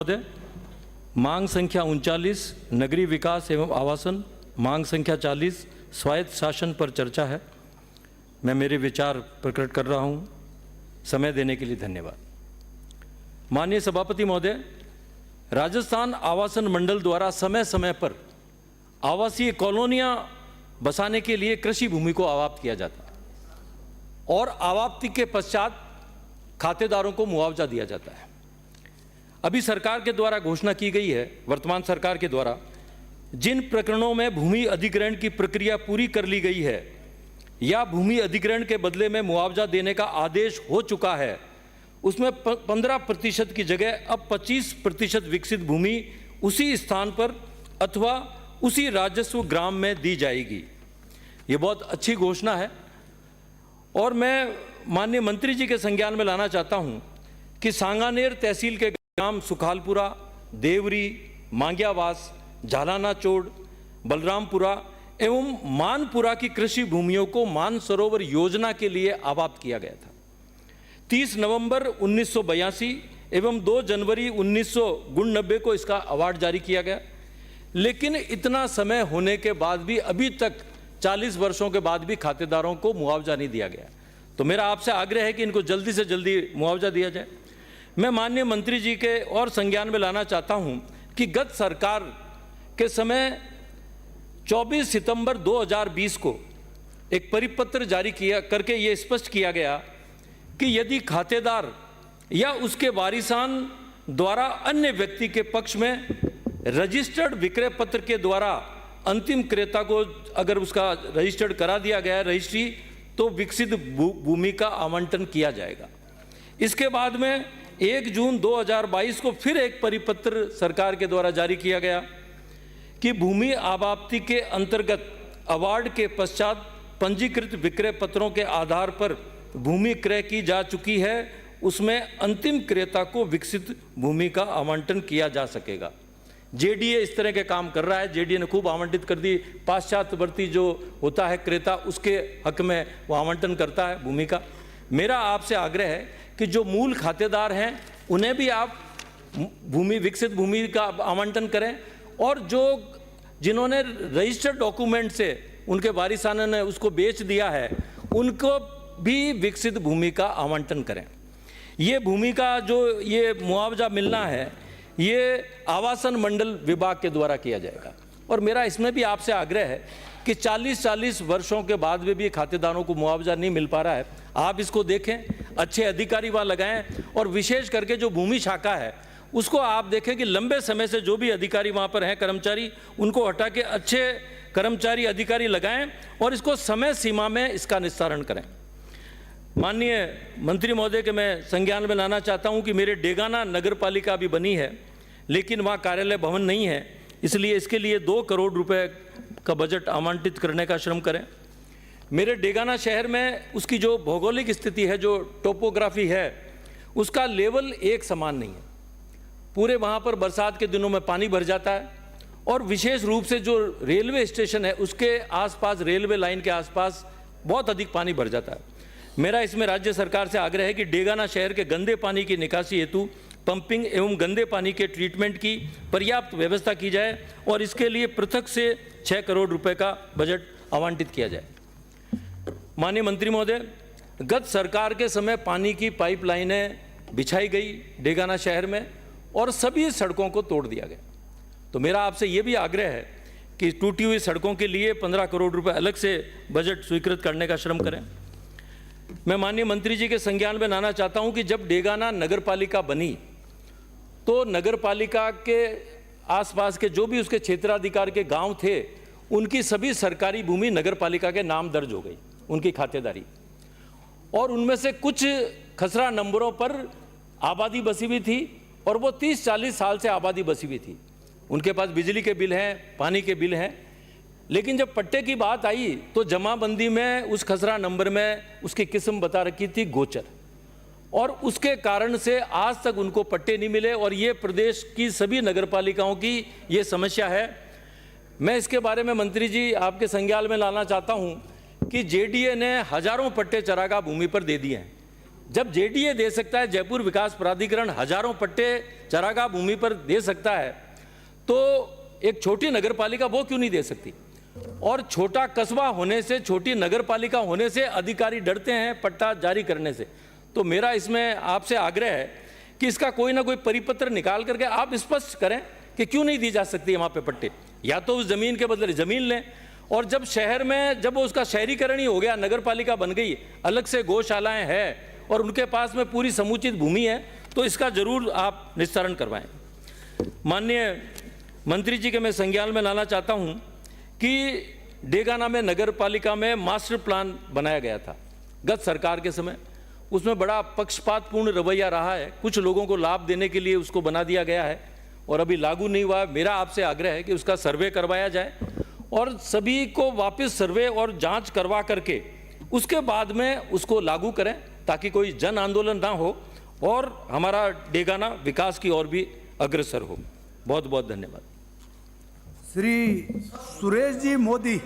महोदय, मांग संख्या 39 नगरीय विकास एवं आवासन, मांग संख्या 40 स्वायत्त शासन पर चर्चा है। मैं मेरे विचार प्रकट कर रहा हूं। समय देने के लिए धन्यवाद। माननीय सभापति महोदय, राजस्थान आवासन मंडल द्वारा समय समय पर आवासीय कॉलोनियां बसाने के लिए कृषि भूमि को आवाप्त किया जाता है और आवाप्ति के पश्चात खातेदारों को मुआवजा दिया जाता है। अभी सरकार के द्वारा घोषणा की गई है, वर्तमान सरकार के द्वारा, जिन प्रकरणों में भूमि अधिग्रहण की प्रक्रिया पूरी कर ली गई है या भूमि अधिग्रहण के बदले में मुआवजा देने का आदेश हो चुका है, उसमें 15% की जगह अब 25% विकसित भूमि उसी स्थान पर अथवा उसी राजस्व ग्राम में दी जाएगी। ये बहुत अच्छी घोषणा है और मैं माननीय मंत्री जी के संज्ञान में लाना चाहता हूं कि सांगानेर तहसील के ग्राम सुखालपुरा, देवरी, मांग्यावास, झालाना चोड़, बलरामपुरा एवं मानपुरा की कृषि भूमियों को मानसरोवर योजना के लिए आवाप्त किया गया था। 30 नवंबर 1982 एवं 2 जनवरी 1990 को इसका अवार्ड जारी किया गया। लेकिन इतना समय होने के बाद भी अभी तक 40 वर्षों के बाद भी खातेदारों को मुआवजा नहीं दिया गया। तो मेरा आपसे आग्रह है कि इनको जल्दी से जल्दी मुआवजा दिया जाए। मैं माननीय मंत्री जी के और संज्ञान में लाना चाहता हूं कि गत सरकार के समय 24 सितंबर 2020 को एक परिपत्र जारी किया करके ये स्पष्ट किया गया कि यदि खातेदार या उसके वारिसान द्वारा अन्य व्यक्ति के पक्ष में रजिस्टर्ड विक्रय पत्र के द्वारा अंतिम क्रेता को अगर उसका रजिस्टर्ड करा दिया गया है रजिस्ट्री, तो विकसित भूमि का आवंटन किया जाएगा। इसके बाद में 1 जून 2022 को फिर एक परिपत्र सरकार के द्वारा जारी किया गया कि भूमि आवाप्ति के अंतर्गत अवार्ड के पश्चात पंजीकृत विक्रय पत्रों के आधार पर भूमि क्रय की जा चुकी है, उसमें अंतिम क्रेता को विकसित भूमि का आवंटन किया जा सकेगा। जेडीए इस तरह के काम कर रहा है। जेडीए ने खूब आवंटित कर दी। पाश्चात्यवर्ती जो होता है क्रेता, उसके हक में वो आवंटन करता है भूमि का। मेरा आपसे आग्रह है कि जो मूल खातेदार हैं उन्हें भी आप विकसित भूमि का आवंटन करें और जो जिन्होंने रजिस्टर्ड डॉक्यूमेंट से उनके वारिसानों ने उसको बेच दिया है उनको भी विकसित भूमि का आवंटन करें। ये भूमि का जो ये मुआवजा मिलना है ये आवासन मंडल विभाग के द्वारा किया जाएगा। और मेरा इसमें भी आपसे आग्रह है कि 40 वर्षों के बाद में भी खातेदारों को मुआवजा नहीं मिल पा रहा है। आप इसको देखें, अच्छे अधिकारी वहाँ लगाएं और विशेष करके जो भूमि शाखा है उसको आप देखें कि लंबे समय से जो भी अधिकारी वहाँ पर हैं कर्मचारी, उनको हटा के अच्छे कर्मचारी अधिकारी लगाएं और इसको समय सीमा में इसका निस्तारण करें। माननीय मंत्री महोदय के मैं संज्ञान में लाना चाहता हूँ कि मेरे डेगाना नगर पालिका भी बनी है लेकिन वहाँ कार्यालय भवन नहीं है, इसलिए इसके लिए 2 करोड़ रुपए का बजट आवंटित करने का श्रम करें। मेरे डेगाना शहर में उसकी जो भौगोलिक स्थिति है, जो टोपोग्राफी है, उसका लेवल एक समान नहीं है। पूरे वहाँ पर बरसात के दिनों में पानी भर जाता है और विशेष रूप से जो रेलवे स्टेशन है उसके आसपास, रेलवे लाइन के आसपास बहुत अधिक पानी भर जाता है। मेरा इसमें राज्य सरकार से आग्रह है कि डेगाना शहर के गंदे पानी की निकासी हेतु पंपिंग एवं गंदे पानी के ट्रीटमेंट की पर्याप्त व्यवस्था की जाए और इसके लिए पृथक से 6 करोड़ रुपए का बजट आवंटित किया जाए। माननीय मंत्री महोदय, गत सरकार के समय पानी की पाइपलाइनें बिछाई गई डेगाना शहर में और सभी सड़कों को तोड़ दिया गया। तो मेरा आपसे ये भी आग्रह है कि टूटी हुई सड़कों के लिए 15 करोड़ रुपए अलग से बजट स्वीकृत करने का श्रम करें। मैं माननीय मंत्री जी के संज्ञान में लाना चाहता हूं कि जब डेगाना नगर पालिका बनी तो नगर पालिका के आसपास के जो भी उसके क्षेत्राधिकार के गांव थे उनकी सभी सरकारी भूमि नगर पालिका के नाम दर्ज हो गई, उनकी खातेदारी, और उनमें से कुछ खसरा नंबरों पर आबादी बसी हुई थी और वो 30-40 साल से आबादी बसी हुई थी। उनके पास बिजली के बिल हैं, पानी के बिल हैं, लेकिन जब पट्टे की बात आई तो जमाबंदी में उस खसरा नंबर में उसकी किस्म बता रखी थी गोचर, और उसके कारण से आज तक उनको पट्टे नहीं मिले और ये प्रदेश की सभी नगरपालिकाओं की ये समस्या है। मैं इसके बारे में मंत्री जी आपके संज्ञान में लाना चाहता हूं कि जेडीए ने हजारों पट्टे चरागाह भूमि पर दे दिए हैं। जब जेडीए दे सकता है, जयपुर विकास प्राधिकरण हजारों पट्टे चरागाह भूमि पर दे सकता है, तो एक छोटी नगर पालिका वो क्यों नहीं दे सकती? और छोटा कस्बा होने से, छोटी नगर पालिका होने से अधिकारी डरते हैं पट्टा जारी करने से। तो मेरा इसमें आपसे आग्रह है कि इसका कोई ना कोई परिपत्र निकाल करके आप स्पष्ट करें कि क्यों नहीं दी जा सकती वहाँ पे पट्टे, या तो उस जमीन के बदले जमीन लें। और जब शहर में, जब उसका शहरीकरण ही हो गया, नगर पालिका बन गई, अलग से गौशालाएं हैं और उनके पास में पूरी समुचित भूमि है, तो इसका जरूर आप निस्तारण करवाएं। माननीय मंत्री जी के मैं संज्ञान में लाना चाहता हूं कि डेगाना में नगर पालिका में मास्टर प्लान बनाया गया था गत सरकार के समय। उसमें बड़ा पक्षपातपूर्ण रवैया रहा है, कुछ लोगों को लाभ देने के लिए उसको बना दिया गया है और अभी लागू नहीं हुआ। मेरा आपसे आग्रह है कि उसका सर्वे करवाया जाए और सभी को वापस सर्वे और जांच करवा करके उसके बाद में उसको लागू करें, ताकि कोई जन आंदोलन ना हो और हमारा डेगाना विकास की ओर भी अग्रसर हो। बहुत बहुत धन्यवाद। श्री सुरेश जी मोदी।